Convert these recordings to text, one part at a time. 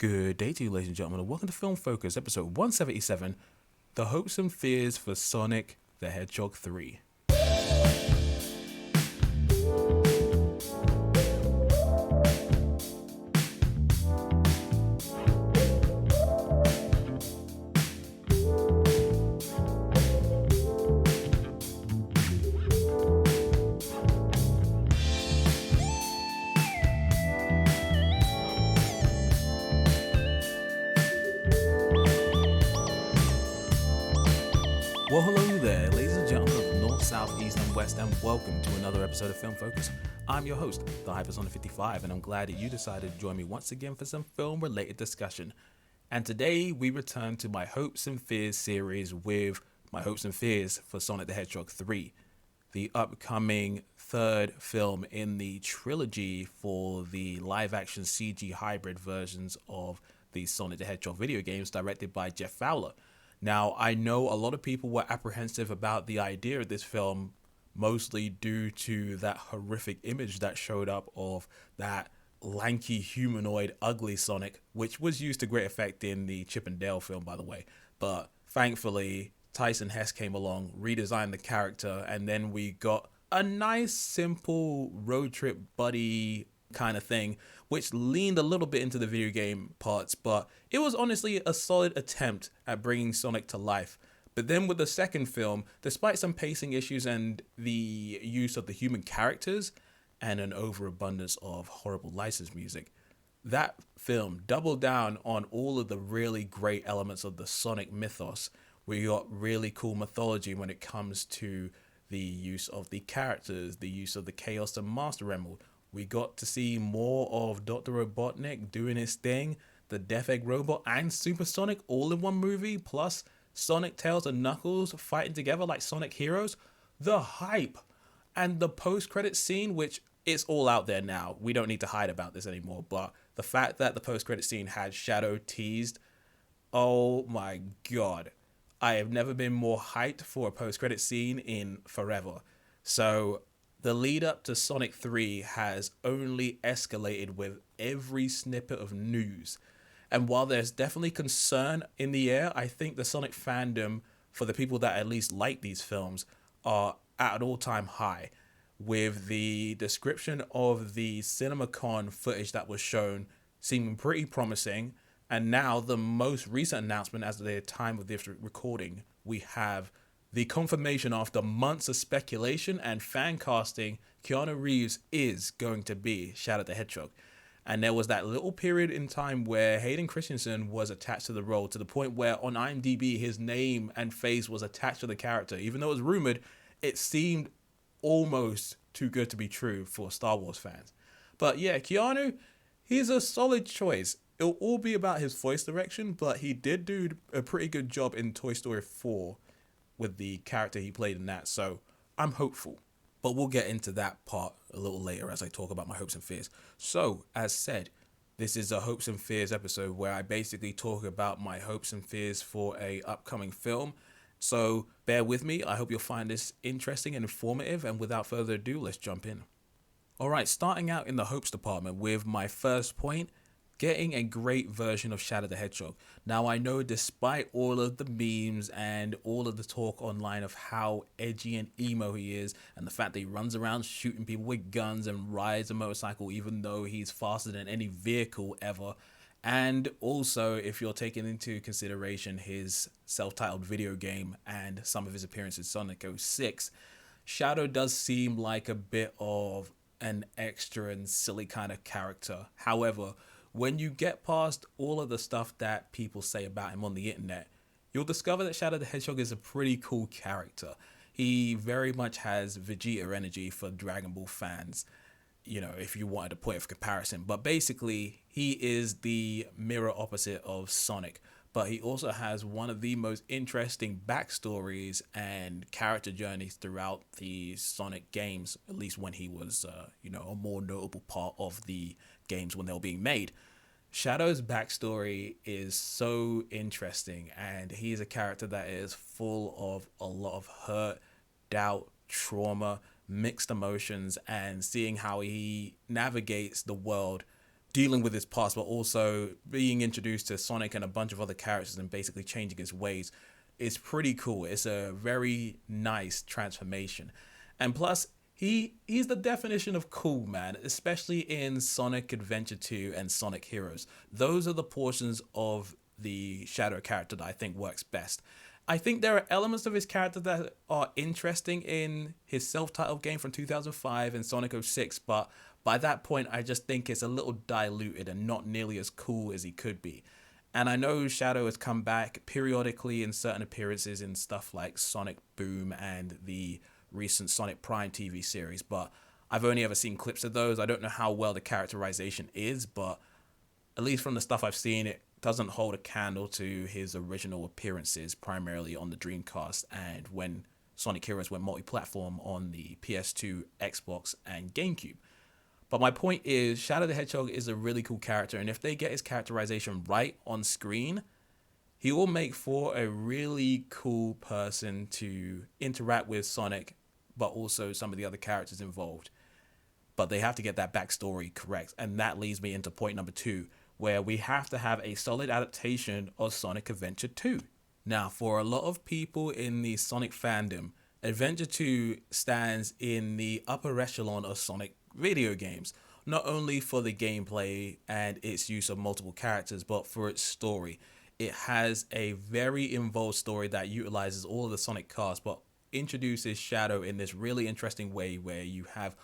Good day to you, ladies and gentlemen, and welcome to Film Focus, episode 177, The Hopes and Fears for Sonic the Hedgehog 3. Well, hello there, ladies and gentlemen of North, South, East, and West, and welcome to another episode of Film Focus. I'm your host, the Hypersonic55, and I'm glad that you decided to join me once again for some film-related discussion. And today, we return to my Hopes and Fears series with my Hopes and Fears for Sonic the Hedgehog 3, the upcoming third film in the trilogy for the live-action CG hybrid versions of the Sonic the Hedgehog video games directed by Jeff Fowler. Now, I know a lot of people were apprehensive about the idea of this film, mostly due to that horrific image that showed up of that lanky, humanoid, ugly Sonic, which was used to great effect in the Chip and Dale film, by the way. But thankfully, Tyson Hesse came along, redesigned the character, and then we got a nice, simple road trip buddy kind of thing, which leaned a little bit into the video game parts, but it was honestly a solid attempt at bringing Sonic to life. But then with the second film, despite some pacing issues and the use of the human characters and an overabundance of horrible license music, that film doubled down on all of the really great elements of the Sonic mythos. We got really cool mythology when it comes to the use of the characters, the use of the Chaos and Master Emerald. We got to see more of Dr. Robotnik doing his thing, the Death Egg Robot and Super Sonic all in one movie, plus Sonic, Tails, and Knuckles fighting together like Sonic heroes. The hype and the post-credit scene, which is all out there now. We don't need to hide about this anymore, but the fact that the post-credit scene had Shadow teased, oh my god. I have never been more hyped for a post-credit scene in forever. So the lead up to Sonic 3 has only escalated with every snippet of news. And while there's definitely concern in the air, I think the Sonic fandom, for the people that at least like these films, are at an all-time high. With the description of the CinemaCon footage that was shown seeming pretty promising, and now the most recent announcement as of the time of this recording, we have the confirmation after months of speculation and fan casting, Keanu Reeves is going to be Shadow the Hedgehog. And there was that little period in time where Hayden Christensen was attached to the role to the point where on IMDb his name and face was attached to the character. Even though it was rumored, it seemed almost too good to be true for Star Wars fans. But yeah, Keanu, he's a solid choice. It'll all be about his voice direction, but he did do a pretty good job in Toy Story 4 with the character he played in that, so I'm hopeful. But we'll get into that part a little later as I talk about my hopes and fears. So, as said, this is a hopes and fears episode where I basically talk about my hopes and fears for a upcoming film. So, bear with me. I hope you'll find this interesting and informative, and without further ado, let's jump in. Alright, starting out in the hopes department with my first point, getting a great version of Shadow the Hedgehog. Now, I know despite all of the memes and all of the talk online of how edgy and emo he is, and the fact that he runs around shooting people with guns and rides a motorcycle even though he's faster than any vehicle ever, and also if you're taking into consideration his self-titled video game and some of his appearances in Sonic 06, Shadow does seem like a bit of an extra and silly kind of character. However, when you get past all of the stuff that people say about him on the internet, you'll discover that Shadow the Hedgehog is a pretty cool character. He very much has Vegeta energy for Dragon Ball fans, you know, if you wanted to put it for comparison. But basically, he is the mirror opposite of Sonic. But he also has one of the most interesting backstories and character journeys throughout the Sonic games, at least when he was, a more notable part of the games when they were being made. Shadow's backstory is so interesting, and he's a character that is full of a lot of hurt, doubt, trauma, mixed emotions, and seeing how he navigates the world dealing with his past, but also being introduced to Sonic and a bunch of other characters and basically changing his ways is pretty cool. It's a very nice transformation. And plus, he's the definition of cool, man, especially in Sonic Adventure 2 and Sonic Heroes. Those are the portions of the Shadow character that I think works best. I think there are elements of his character that are interesting in his self-titled game from 2005 and Sonic 06, but by that point, I just think it's a little diluted and not nearly as cool as he could be. And I know Shadow has come back periodically in certain appearances in stuff like Sonic Boom and the recent Sonic Prime TV series, but I've only ever seen clips of those. I don't know how well the characterization is, but at least from the stuff I've seen, it doesn't hold a candle to his original appearances, primarily on the Dreamcast and when Sonic Heroes went multi-platform on the PS2, Xbox, and GameCube. But my point is, Shadow the Hedgehog is a really cool character, and if they get his characterization right on screen, he will make for a really cool person to interact with Sonic, but also some of the other characters involved. But they have to get that backstory correct, and that leads me into point number 2, where we have to have a solid adaptation of Sonic Adventure 2. Now, for a lot of people in the Sonic fandom, Adventure 2 stands in the upper echelon of Sonic video games, not only for the gameplay and its use of multiple characters, but for its story. It has a very involved story that utilizes all of the Sonic cast, but introduces Shadow in this really interesting way where you have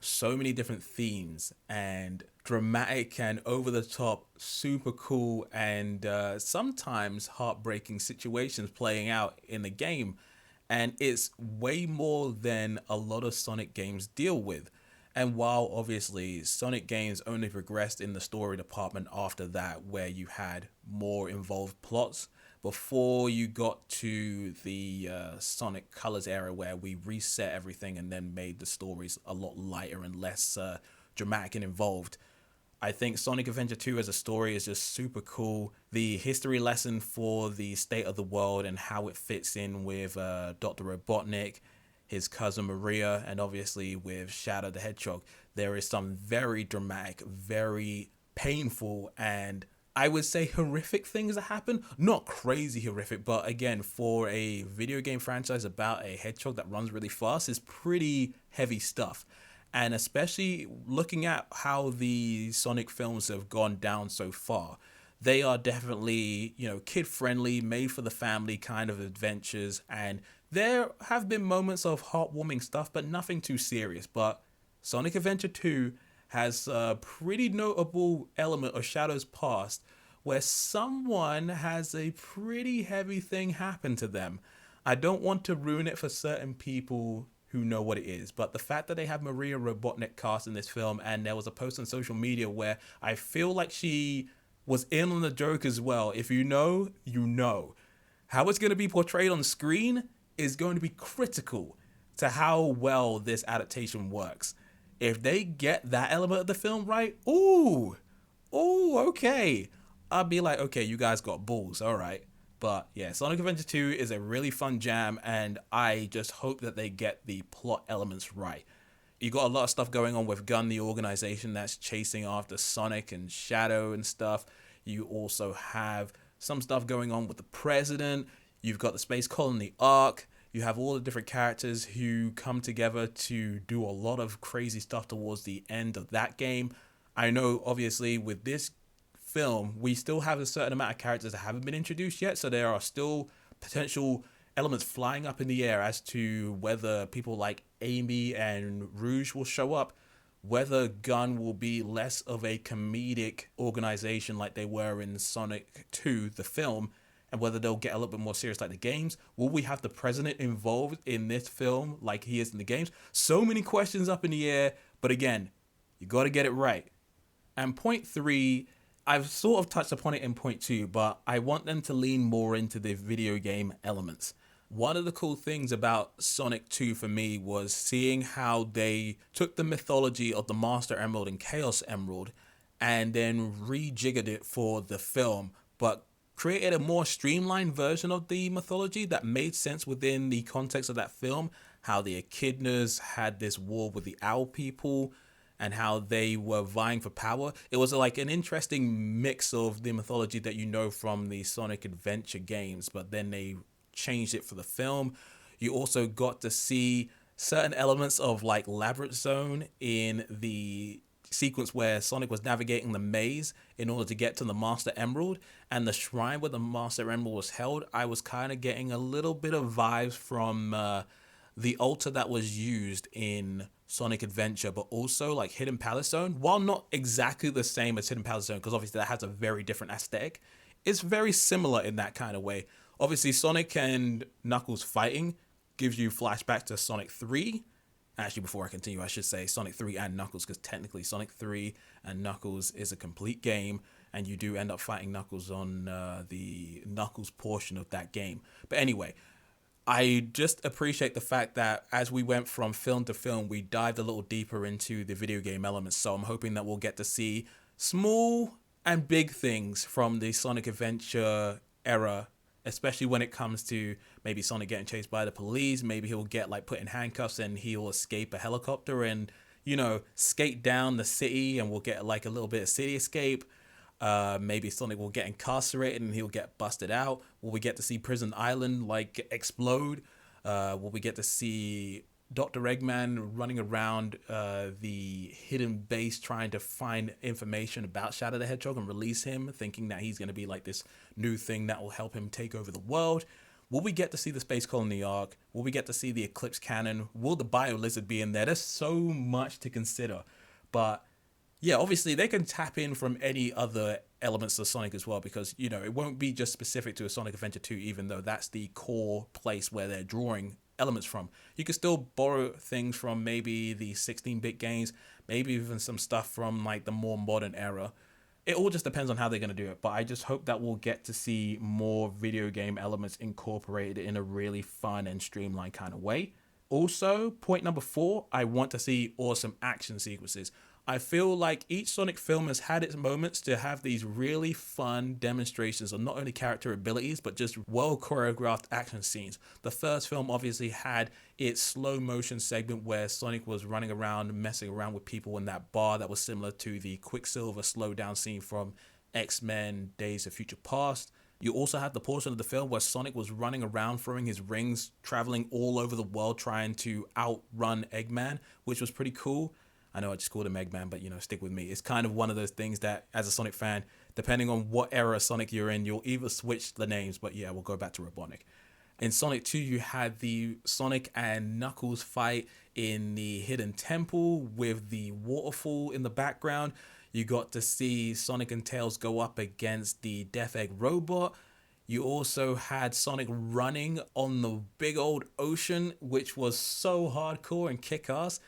so many different themes and dramatic and over the top, super cool and sometimes heartbreaking situations playing out in the game. And it's way more than a lot of Sonic games deal with. And while obviously Sonic games only progressed in the story department after that, where you had more involved plots, before you got to the Sonic Colors era where we reset everything and then made the stories a lot lighter and less dramatic and involved. I think Sonic Adventure 2 as a story is just super cool. The history lesson for the state of the world and how it fits in with Dr. Robotnik, his cousin Maria, and obviously with Shadow the Hedgehog. There is some very dramatic, very painful, and I would say horrific things that happen. Not crazy horrific, but again, for a video game franchise about a hedgehog that runs really fast is pretty heavy stuff. And especially looking at how the Sonic films have gone down so far, they are definitely, kid friendly, made for the family kind of adventures. And there have been moments of heartwarming stuff, but nothing too serious. But Sonic Adventure 2 has a pretty notable element of Shadow's past where someone has a pretty heavy thing happen to them. I don't want to ruin it for certain people who know what it is, but the fact that they have Maria Robotnik cast in this film, and there was a post on social media where I feel like she was in on the joke as well. If you know, you know. How it's going to be portrayed on screen is going to be critical to how well this adaptation works. If they get that element of the film right, okay. I'll be like, okay, you guys got balls, all right. But yeah, Sonic Adventure 2 is a really fun jam, and I just hope that they get the plot elements right. You got a lot of stuff going on with Gun, the organization that's chasing after Sonic and Shadow and stuff. You also have some stuff going on with the president. You've got the space colony Ark. You have all the different characters who come together to do a lot of crazy stuff towards the end of that game. I know, obviously, with this film, we still have a certain amount of characters that haven't been introduced yet, so there are still potential elements flying up in the air as to whether people like Amy and Rouge will show up, whether Gun will be less of a comedic organization like they were in Sonic 2, the film, and whether they'll get a little bit more serious like the games. Will we have the president involved in this film like he is in the games? So many questions up in the air, but again, you got to get it right. And point 3, I've sort of touched upon it in point 2, but I want them to lean more into the video game elements. One of the cool things about Sonic 2 for me was seeing how they took the mythology of the Master Emerald and Chaos Emerald and then rejiggered it for the film, but created a more streamlined version of the mythology that made sense within the context of that film. How the Echidnas had this war with the Owl people, and how they were vying for power. It was like an interesting mix of the mythology that you know from the Sonic Adventure games, but then they changed it for the film. You also got to see certain elements of like Labyrinth Zone in the sequence where Sonic was navigating the maze in order to get to the Master Emerald, and the shrine where the Master Emerald was held. I was kind of getting a little bit of vibes from the altar that was used in Sonic Adventure, but also like Hidden Palace Zone. While not exactly the same as Hidden Palace Zone, because obviously that has a very different aesthetic, it's very similar in that kind of way. Obviously, Sonic and Knuckles fighting gives you flashback to Sonic 3. Actually, before I continue, I should say Sonic 3 and Knuckles, because technically Sonic 3 and Knuckles is a complete game, and you do end up fighting Knuckles on the Knuckles portion of that game. But anyway, I just appreciate the fact that as we went from film to film, we dived a little deeper into the video game elements. So I'm hoping that we'll get to see small and big things from the Sonic Adventure era, especially when it comes to maybe Sonic getting chased by the police. Maybe he'll get like put in handcuffs and he'll escape a helicopter and, you know, skate down the city, and we'll get like a little bit of city escape. Maybe Sonic will get incarcerated and he'll get busted out. Will we get to see Prison Island like explode? Will we get to see Dr. Eggman running around the hidden base trying to find information about Shadow the Hedgehog and release him, thinking that he's going to be like this new thing that will help him take over the world? Will we get to see the Space Colony arc? Will we get to see the Eclipse Cannon? Will the Bio Lizard be in there? There's so much to consider. But yeah, obviously they can tap in from any other elements of Sonic as well, because, you know, it won't be just specific to a Sonic Adventure 2, even though that's the core place where they're drawing elements from. You can still borrow things from maybe the 16-bit games, maybe even some stuff from like the more modern era. It all just depends on how they're going to do it, but I just hope that we'll get to see more video game elements incorporated in a really fun and streamlined kind of way. Also, point number 4, I want to see awesome action sequences. I feel like each Sonic film has had its moments to have these really fun demonstrations of not only character abilities, but just well choreographed action scenes. The first film obviously had its slow motion segment where Sonic was running around, messing around with people in that bar that was similar to the Quicksilver slow down scene from X-Men Days of Future Past. You also had the portion of the film where Sonic was running around throwing his rings, traveling all over the world trying to outrun Eggman, which was pretty cool. I know I just called him Eggman, but, you know, stick with me. It's kind of one of those things that, as a Sonic fan, depending on what era of Sonic you're in, you'll either switch the names, but yeah, we'll go back to Robotnik. In Sonic 2, you had the Sonic and Knuckles fight in the Hidden Temple with the waterfall in the background. You got to see Sonic and Tails go up against the Death Egg robot. You also had Sonic running on the big old ocean, which was so hardcore and kick-ass.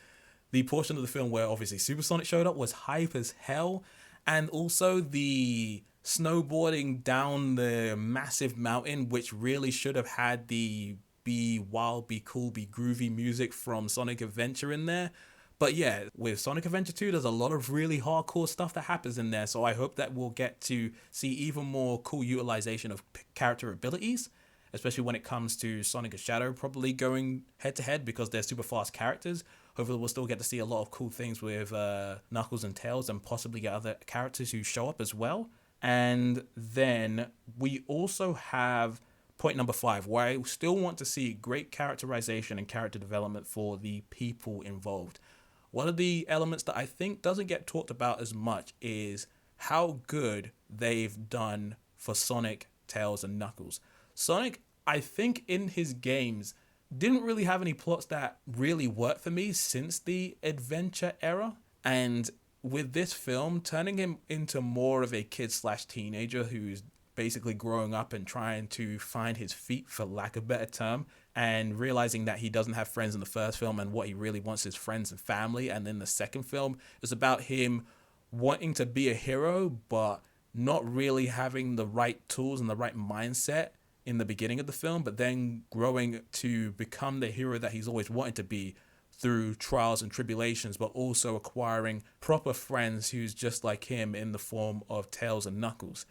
The portion of the film where obviously Supersonic showed up was hype as hell. And also the snowboarding down the massive mountain, which really should have had the be wild, be cool, be groovy music from Sonic Adventure in there. But yeah, with Sonic Adventure 2, there's a lot of really hardcore stuff that happens in there. So I hope that we'll get to see even more cool utilization of character abilities, especially when it comes to Sonic and Shadow probably going head to head because they're super fast characters. Hopefully we'll still get to see a lot of cool things with Knuckles and Tails, and possibly get other characters who show up as well. And then we also have point number 5, where I still want to see great characterization and character development for the people involved. One of the elements that I think doesn't get talked about as much is how good they've done for Sonic, Tails, and Knuckles. Sonic, I think in his games, didn't really have any plots that really worked for me since the adventure era. And with this film, turning him into more of a kid/teenager who's basically growing up and trying to find his feet, for lack of a better term, and realizing that he doesn't have friends in the first film and what he really wants is friends and family. And then the second film is about him wanting to be a hero, but not really having the right tools and the right mindset in the beginning of the film, but then growing to become the hero that he's always wanted to be through trials and tribulations, but also acquiring proper friends who's just like him in the form of Tails and Knuckles.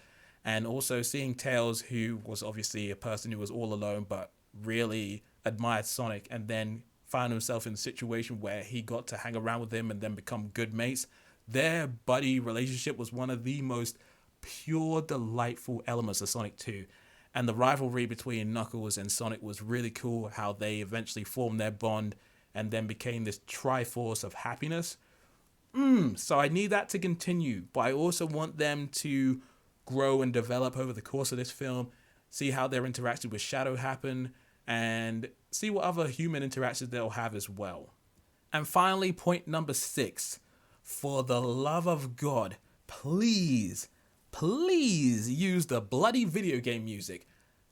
And also seeing Tails, who was obviously a person who was all alone, but really admired Sonic, and then found himself in a situation where he got to hang around with him and then become good mates. Their buddy relationship was one of the most pure, delightful elements of Sonic 2. And the rivalry between Knuckles and Sonic was really cool, how they eventually formed their bond and then became this triforce of happiness. So I need that to continue, but I also want them to grow and develop over the course of this film, see how their interaction with Shadow happen, and see what other human interactions they'll have as well. And finally, point number 6. For the love of God, please use the bloody video game music.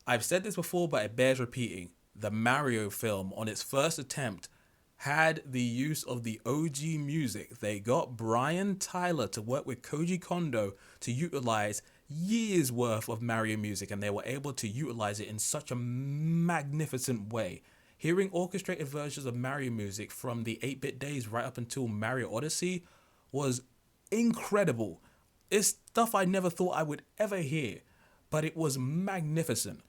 I've said this before, but it bears repeating. The Mario film, on its first attempt, had the use of the OG music. They got Brian Tyler to work with Koji Kondo to utilize years worth of Mario music, and they were able to utilize it in such a magnificent way. Hearing orchestrated versions of Mario music from the 8-bit days right up until Mario Odyssey was incredible. It's stuff I never thought I would ever hear, but it was magnificent.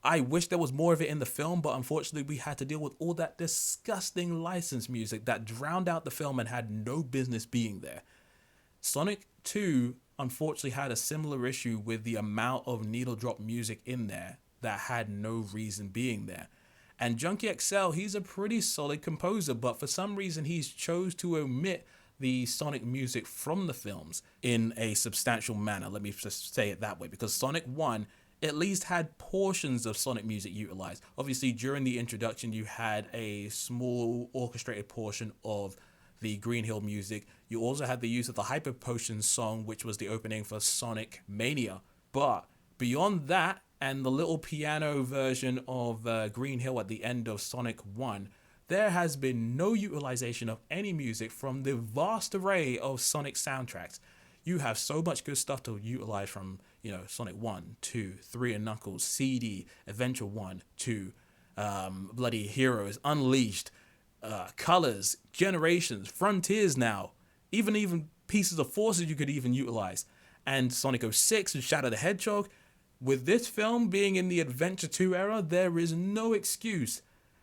I wish there was more of it in the film, but unfortunately we had to deal with all that disgusting license music that drowned out the film and had no business being there. Sonic 2 unfortunately had a similar issue with the amount of needle drop music in there that had no reason being there. And Junkie XL, he's a pretty solid composer, but for some reason he's chose to omit the Sonic music from the films in a substantial manner. Let me just say it that way, because Sonic 1 at least had portions of Sonic music utilized. Obviously, during the introduction, you had a small orchestrated portion of the Green Hill music. You also had the use of the Hyper Potion song, which was the opening for Sonic Mania. But beyond that, and the little piano version of Green Hill at the end of Sonic 1, there has been no utilization of any music from the vast array of Sonic soundtracks. You have so much good stuff to utilize from, Sonic 1, 2, 3 and Knuckles, CD, Adventure 1, 2, bloody Heroes, Unleashed, Colors, Generations, Frontiers now, even Pieces of Forces you could even utilize, and Sonic 06 and Shadow the Hedgehog. With this film being in the Adventure 2 era, there is no excuse.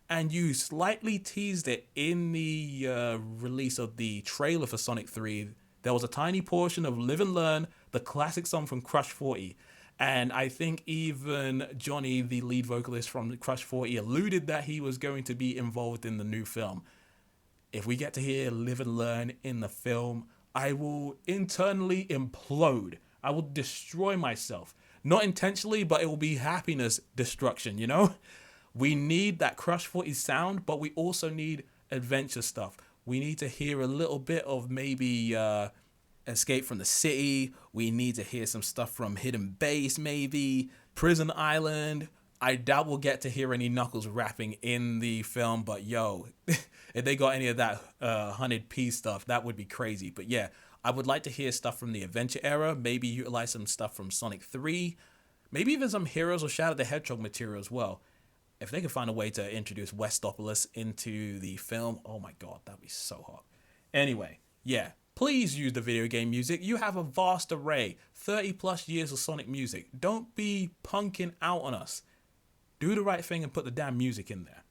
And you slightly teased it in the release of the trailer for Sonic 3. There was a tiny portion of Live and Learn, the classic song from Crush 40. And I think even Johnny, the lead vocalist from Crush 40, alluded that he was going to be involved in the new film. If we get to hear Live and Learn in the film, I will internally implode. I will destroy myself. Not intentionally, but it will be happiness destruction, We need that Crush 40 sound, but we also need adventure stuff. We need to hear a little bit of maybe Escape from the City. We need to hear some stuff from Hidden Base, maybe Prison Island. I doubt we'll get to hear any Knuckles rapping in the film, but if they got any of that 100p stuff, that would be crazy. But yeah, I would like to hear stuff from the Adventure era, maybe utilize some stuff from Sonic 3, maybe even some Heroes or Shadow the Hedgehog material as well. If they could find a way to introduce Westopolis into the film, oh my god, that'd be so hot. Anyway, yeah, please use the video game music. You have a vast array, 30 plus years of Sonic music. Don't be punking out on us. Do the right thing and put the damn music in there.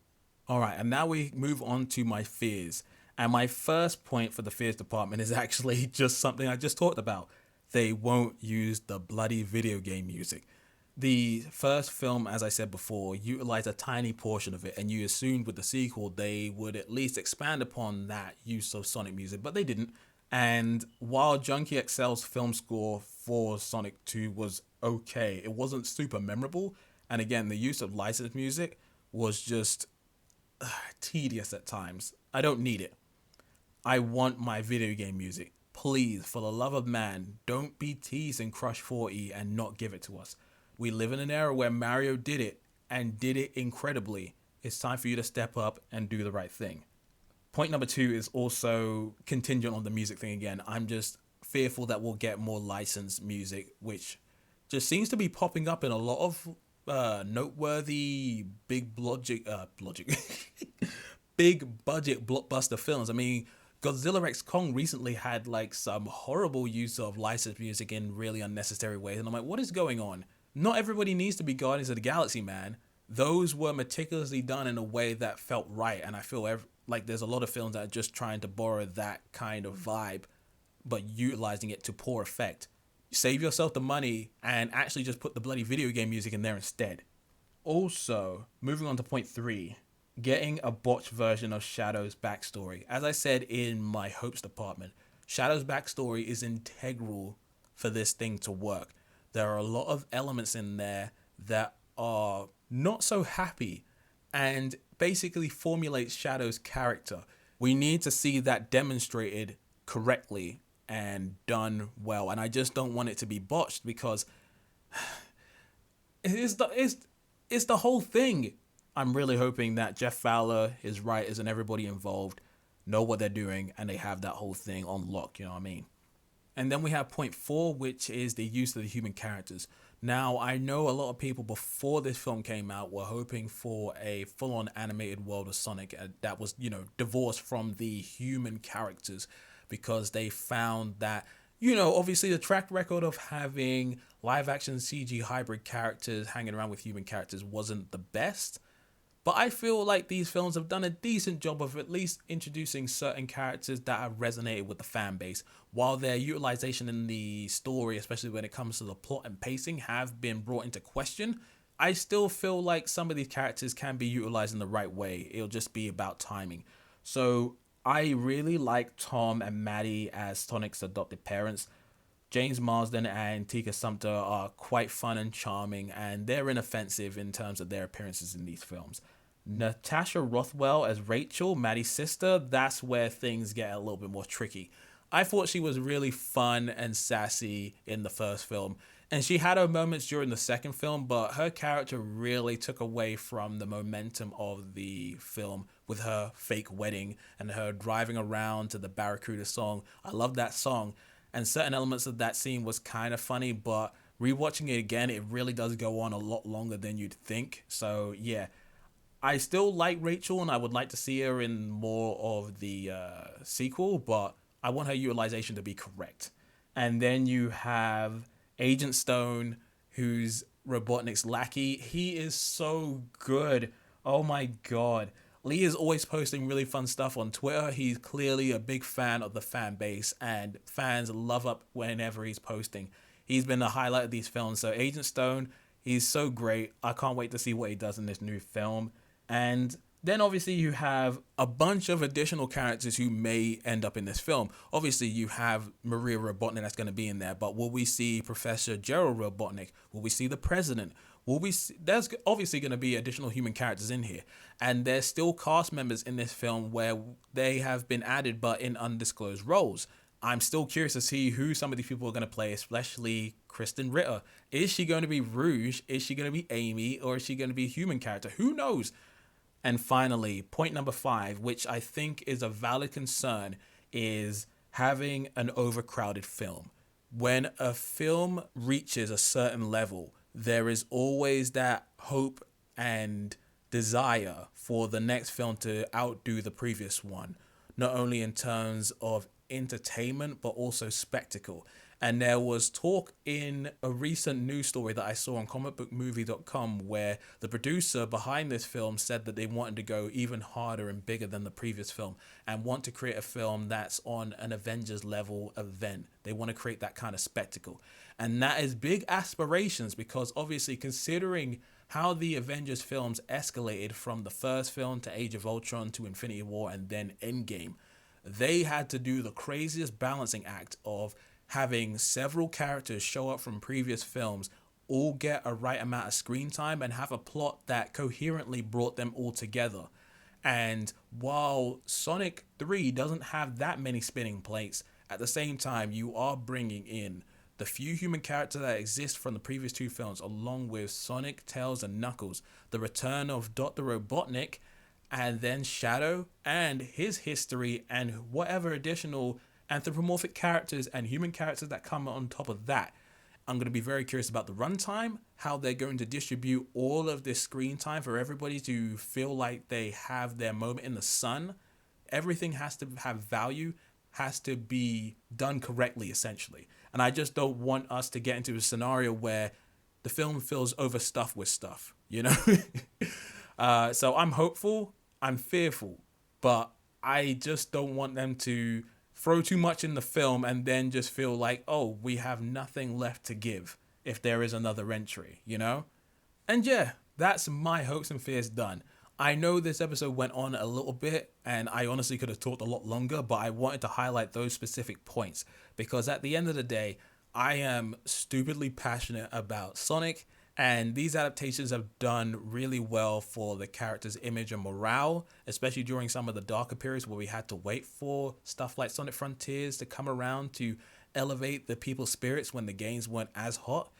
Alright, and now we move on to my fears. And my first point for the fears department is actually just something I just talked about. They won't use the bloody video game music. The first film, as I said before, utilized a tiny portion of it, and you assumed with the sequel they would at least expand upon that use of Sonic music, but they didn't. And while Junkie XL's film score for Sonic 2 was okay, it wasn't super memorable. And again, the use of licensed music was just tedious at times. I don't need it. I want my video game music. Please, for the love of man, don't be teasing Crush 40 and not give it to us. We live in an era where Mario did it and did it incredibly. It's time for you to step up and do the right thing. Point number 2 is also contingent on the music thing again. I'm just fearful that we'll get more licensed music, which just seems to be popping up in a lot of noteworthy big budget blockbuster films. I mean, Godzilla x Kong recently had some horrible use of licensed music in really unnecessary ways. And I'm like, what is going on? Not everybody needs to be Guardians of the Galaxy, man. Those were meticulously done in a way that felt right. And I feel Like, there's a lot of films that are just trying to borrow that kind of vibe, but utilizing it to poor effect. Save yourself the money and actually just put the bloody video game music in there instead. Also, moving on to point 3, getting a botched version of Shadow's backstory. As I said in my hopes department, Shadow's backstory is integral for this thing to work. There are a lot of elements in there that are not so happy and basically formulates Shadow's character. We need to see that demonstrated correctly and done well. And I just don't want it to be botched because it's the whole thing. I'm really hoping that Jeff Fowler, his writers, and everybody involved know what they're doing and they have that whole thing on lock, you know what I mean? And then we have point 4, which is the use of the human characters. Now, I know a lot of people before this film came out were hoping for a full-on animated world of Sonic that was, divorced from the human characters, because they found that, obviously the track record of having live-action CG hybrid characters hanging around with human characters wasn't the best. But I feel like these films have done a decent job of at least introducing certain characters that have resonated with the fan base, while their utilization in the story, especially when it comes to the plot and pacing, have been brought into question. I still feel like some of these characters can be utilized in the right way. It'll just be about timing. So I really like Tom and Maddie as Sonic's adopted parents. James Marsden and Tika Sumpter are quite fun and charming, and they're inoffensive in terms of their appearances in these films. Natasha Rothwell as Rachel, Maddie's sister, that's where things get a little bit more tricky. I thought she was really fun and sassy in the first film, and she had her moments during the second film, but her character really took away from the momentum of the film with her fake wedding and her driving around to the Barracuda song. I love that song. And certain elements of that scene was kind of funny, but rewatching it again, it really does go on a lot longer than you'd think. So yeah, I still like Rachel and I would like to see her in more of the sequel, but I want her utilization to be correct. And then you have Agent Stone, who's Robotnik's lackey. He is so good. Oh my god. Lee is always posting really fun stuff on Twitter. He's clearly a big fan of the fan base, and fans love up whenever he's posting. He's been the highlight of these films. So Agent Stone, he's so great. I can't wait to see what he does in this new film. And then obviously you have a bunch of additional characters who may end up in this film. Obviously you have Maria Robotnik that's going to be in there, but will we see Professor Gerald Robotnik? Will we see the President? There's obviously going to be additional human characters in here, and there's still cast members in this film where they have been added but in undisclosed roles. I'm still curious to see who some of these people are going to play, especially Kristen Ritter. Is she going to be Rouge? Is she going to be Amy? Or is she going to be a human character? Who knows? And finally, point number 5, which I think is a valid concern, is having an overcrowded film. When a film reaches a certain level, there is always that hope and desire for the next film to outdo the previous one, not only in terms of entertainment, but also spectacle. And there was talk in a recent news story that I saw on comicbookmovie.com where the producer behind this film said that they wanted to go even harder and bigger than the previous film and want to create a film that's on an Avengers level event. They want to create that kind of spectacle. And that is big aspirations because obviously considering how the Avengers films escalated from the first film to Age of Ultron to Infinity War and then Endgame, they had to do the craziest balancing act of having several characters show up from previous films, all get a right amount of screen time and have a plot that coherently brought them all together. And while Sonic 3 doesn't have that many spinning plates, at the same time you are bringing in the few human characters that exist from the previous 2 films, along with Sonic, Tails, and Knuckles, the return of Dr. Robotnik, and then Shadow, and his history, and whatever additional anthropomorphic characters and human characters that come on top of that. I'm going to be very curious about the runtime, how they're going to distribute all of this screen time for everybody to feel like they have their moment in the sun. Everything has to have value, has to be done correctly, essentially. And I just don't want us to get into a scenario where the film feels overstuffed with stuff, you know? So I'm hopeful, I'm fearful. but I just don't want them to throw too much in the film and then just feel like, oh, we have nothing left to give if there is another entry, you know? And yeah, that's my hopes and fears done. I know this episode went on a little bit and I honestly could have talked a lot longer, but I wanted to highlight those specific points because at the end of the day, I am stupidly passionate about Sonic, and these adaptations have done really well for the character's image and morale, especially during some of the darker periods where we had to wait for stuff like Sonic Frontiers to come around to elevate the people's spirits when the games weren't as hot.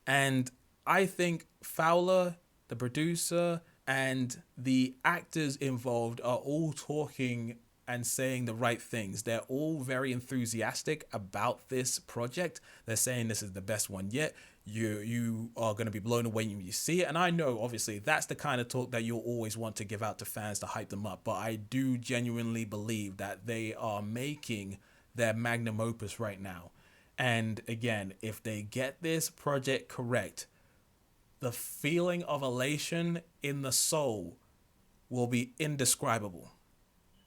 And I think Fowler, the producer, and the actors involved are all talking and saying the right things. They're all very enthusiastic about this project. They're saying this is the best one yet. You are going to be blown away when you see it. And I know, obviously, that's the kind of talk that you'll always want to give out to fans to hype them up. But I do genuinely believe that they are making their magnum opus right now. And again, if they get this project correct, the feeling of elation in the soul will be indescribable.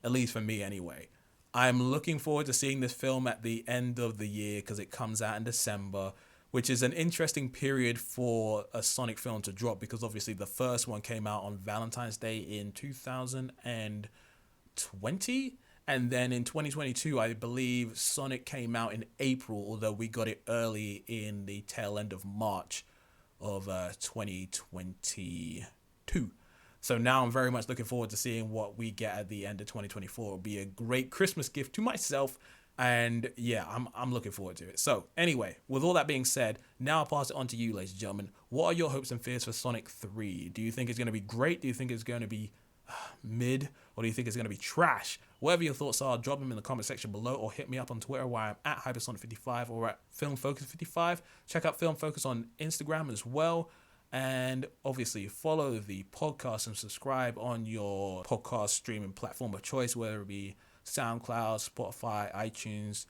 At least for me anyway. I'm looking forward to seeing this film at the end of the year because it comes out in December, which is an interesting period for a Sonic film to drop because obviously the first one came out on Valentine's Day in 2020. And then in 2022, I believe Sonic came out in April, although we got it early in the tail end of March of 2022. So now I'm very much looking forward to seeing what we get at the end of 2024. It'll be a great Christmas gift to myself. And yeah, I'm looking forward to it. So anyway, with all that being said, now I'll pass it on to you, ladies and gentlemen. What are your hopes and fears for Sonic 3? Do you think it's going to be great? Do you think it's going to be mid? Or do you think it's going to be trash? Whatever your thoughts are, drop them in the comment section below or hit me up on Twitter where I'm at Hypersonic55 or at FilmFocus55. Check out Film Focus on Instagram as well. And obviously follow the podcast and subscribe on your podcast streaming platform of choice, whether it be SoundCloud, Spotify, iTunes,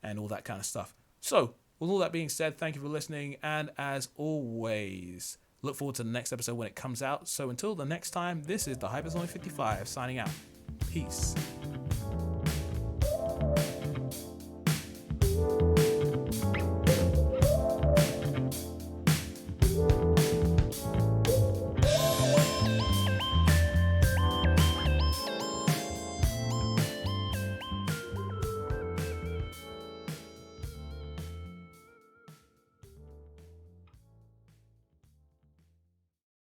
and all that kind of stuff. So with all that being said, thank you for listening. And as always, look forward to the next episode when it comes out. So until the next time, this is the Hypersonic 55 signing out. Peace.